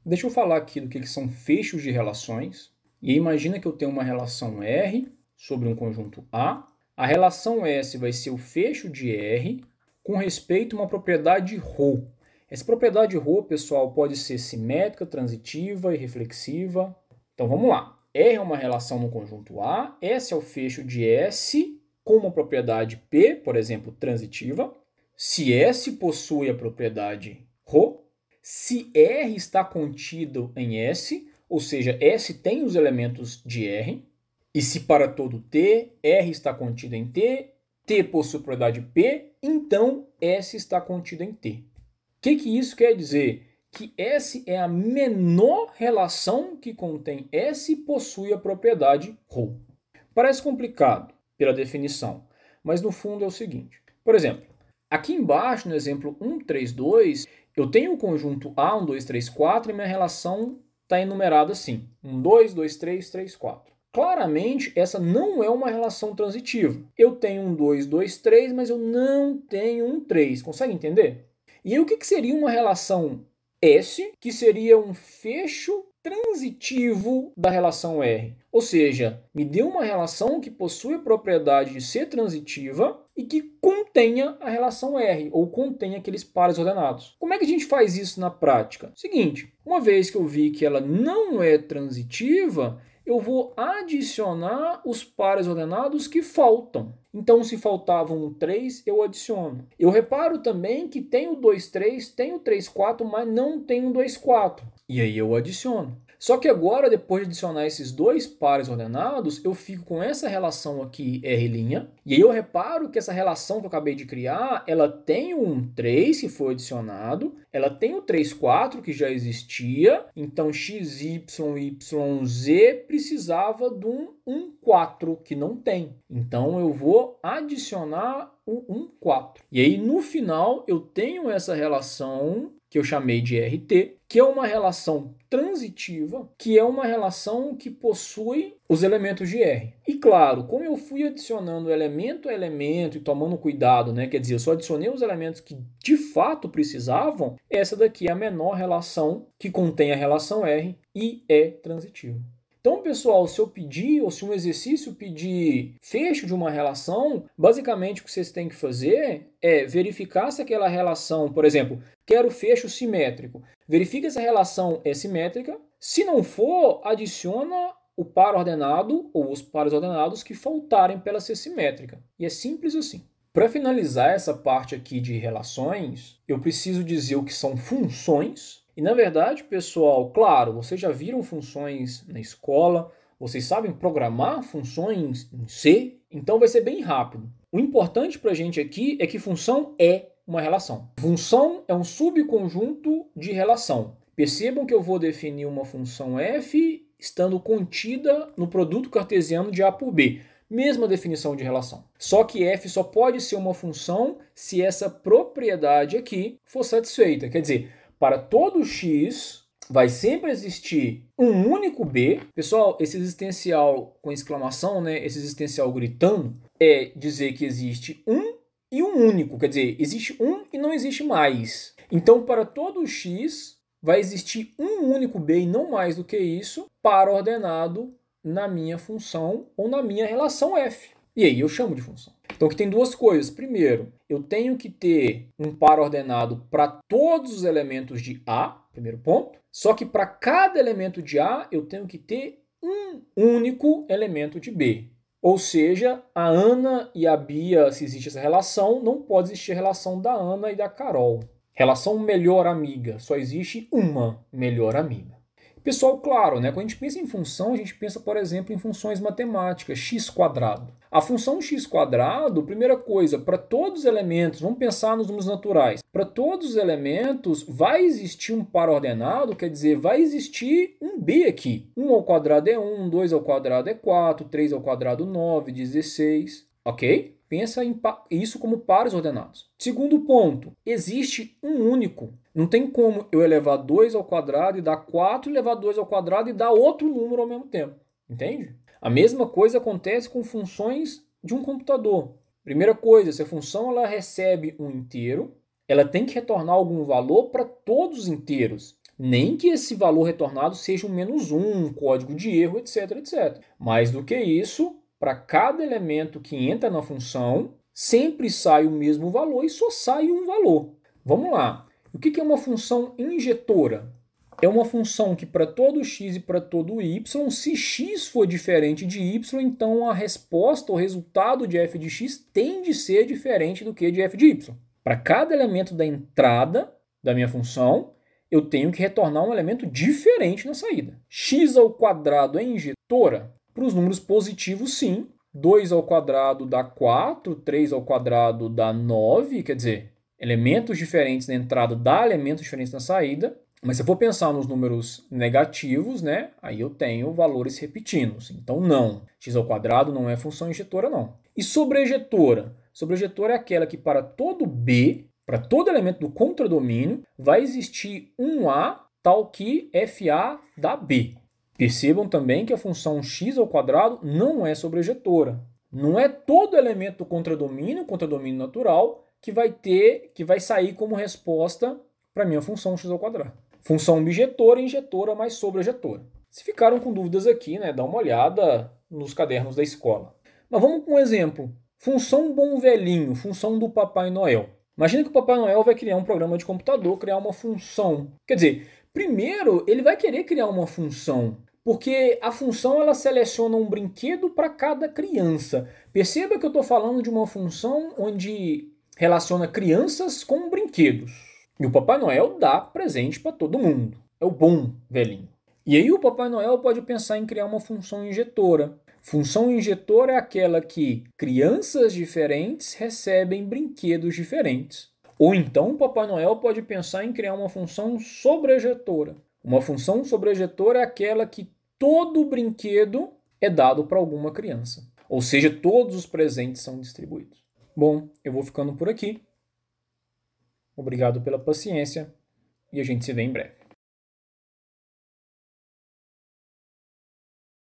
Deixa eu falar aqui do que são fechos de relações. E imagina que eu tenho uma relação R sobre um conjunto A. A relação S vai ser o fecho de R com respeito a uma propriedade ρ. Essa propriedade ρ, pessoal, pode ser simétrica, transitiva e reflexiva. Então vamos lá. R é uma relação no conjunto A, S é o fecho de S com uma propriedade P, por exemplo, transitiva. Se S possui a propriedade ρ, se R está contido em S, ou seja, S tem os elementos de R, e se para todo T, R está contido em T, T possui propriedade P, então S está contido em T. O que isso quer dizer? Que S é a menor relação que contém S e possui a propriedade ρ. Parece complicado pela definição, mas no fundo é o seguinte. Por exemplo, aqui embaixo no exemplo 1, 3, 2, eu tenho o conjunto A, 1, 2, 3, 4 e minha relação está enumerada assim. 1, 2, 2, 3, 3, 4. Claramente, essa não é uma relação transitiva. Eu tenho um 2, 2, 3, mas eu não tenho um 3. Consegue entender? E aí, o que seria uma relação S, que seria um fecho transitivo da relação R? Ou seja, me deu uma relação que possui a propriedade de ser transitiva e que contenha a relação R, ou contenha aqueles pares ordenados. Como é que a gente faz isso na prática? Seguinte, uma vez que eu vi que ela não é transitiva, eu vou adicionar os pares ordenados que faltam. Então, se faltavam um 3, eu adiciono. Eu reparo também que tem o 2, 3, tem o 3, 4, mas não tem o 2, 4. E aí eu adiciono. Só que agora, depois de adicionar esses dois pares ordenados, eu fico com essa relação aqui R', e aí eu reparo que essa relação que eu acabei de criar, ela tem um 3 que foi adicionado, ela tem o 3, 4 que já existia, então x, y, y, z precisava de um 1, 4 que não tem. Então eu vou adicionar o 1, 4. E aí no final eu tenho essa relação que eu chamei de RT, que é uma relação transitiva, que é uma relação que possui os elementos de R. E claro, como eu fui adicionando elemento a elemento e tomando cuidado, né? Quer dizer, eu só adicionei os elementos que de fato precisavam, essa daqui é a menor relação que contém a relação R e é transitiva. Então, pessoal, se eu pedir, ou se um exercício pedir fecho de uma relação, basicamente o que vocês têm que fazer é verificar se aquela relação, por exemplo, quero fecho simétrico. Verifica se a relação é simétrica. Se não for, adiciona o par ordenado ou os pares ordenados que faltarem para ela ser simétrica. E é simples assim. Para finalizar essa parte aqui de relações, eu preciso dizer o que são funções. E na verdade, pessoal, claro, vocês já viram funções na escola, vocês sabem programar funções em C, então vai ser bem rápido. O importante para a gente aqui é que função é uma relação. Função é um subconjunto de relação. Percebam que eu vou definir uma função f estando contida no produto cartesiano de A por B. Mesma definição de relação. Só que f só pode ser uma função se essa propriedade aqui for satisfeita. Quer dizer, para todo x vai sempre existir um único b. Pessoal, esse existencial com exclamação, né, esse existencial gritando, é dizer que existe um e um único. Quer dizer, existe um e não existe mais. Então, para todo x, vai existir um único b e não mais do que isso, par ordenado na minha função ou na minha relação f. E aí eu chamo de função. Então aqui tem duas coisas. Primeiro, eu tenho que ter um par ordenado para todos os elementos de A, primeiro ponto. Só que para cada elemento de A, eu tenho que ter um único elemento de B. Ou seja, a Ana e a Bia, se existe essa relação, não pode existir a relação da Ana e da Carol. Relação melhor amiga, só existe uma melhor amiga. Pessoal, claro, né? Quando a gente pensa em função, a gente pensa, por exemplo, em funções matemáticas, x². A função x², primeira coisa, para todos os elementos, vamos pensar nos números naturais, para todos os elementos vai existir um par ordenado, quer dizer, vai existir um b aqui. 1 ao quadrado é 1, 2 ao quadrado é 4, 3 ao quadrado 9, 16, ok? Pensa isso como pares ordenados. Segundo ponto, existe um único. Não tem como eu elevar 2 ao quadrado e dar 4, elevar 2 ao quadrado e dar outro número ao mesmo tempo. Entende? A mesma coisa acontece com funções de um computador. Primeira coisa, se a função ela recebe um inteiro, ela tem que retornar algum valor para todos os inteiros. Nem que esse valor retornado seja um -1, um código de erro, etc, etc. Mais do que isso, para cada elemento que entra na função, sempre sai o mesmo valor e só sai um valor. Vamos lá. O que é uma função injetora? É uma função que para todo x e para todo y, se x for diferente de y, então a resposta, o resultado de f de x tem de ser diferente do que de f de y. Para cada elemento da entrada da minha função, eu tenho que retornar um elemento diferente na saída. X ao quadrado é injetora? Para os números positivos, sim. 2 ao quadrado dá 4, 3 ao quadrado dá 9, quer dizer, elementos diferentes na entrada dá elementos diferentes na saída. Mas se eu for pensar nos números negativos, né, aí eu tenho valores repetindo. Então não, x ao quadrado não é função injetora, não. E sobrejetora? Sobrejetora é aquela que para todo B, para todo elemento do contradomínio, vai existir um A tal que FA dá B. Percebam também que a função x ao quadrado não é sobrejetora. Não é todo elemento do contradomínio natural, que vai sair como resposta para a minha função x ao quadrado. Função bijetora, injetora mais sobrejetora. Se ficaram com dúvidas aqui, né, dá uma olhada nos cadernos da escola. Mas vamos com um exemplo. Função bom velhinho, função do Papai Noel. Imagina que o Papai Noel vai criar um programa de computador, criar uma função. Quer dizer, primeiro ele vai querer criar uma função, porque a função ela seleciona um brinquedo para cada criança. Perceba que eu estou falando de uma função onde relaciona crianças com brinquedos. E o Papai Noel dá presente para todo mundo. É o bom velhinho. E aí o Papai Noel pode pensar em criar uma função injetora. Função injetora é aquela que crianças diferentes recebem brinquedos diferentes. Ou então o Papai Noel pode pensar em criar uma função sobrejetora. Uma função sobrejetora é aquela que todo brinquedo é dado para alguma criança. Ou seja, todos os presentes são distribuídos. Bom, eu vou ficando por aqui. Obrigado pela paciência e a gente se vê em breve.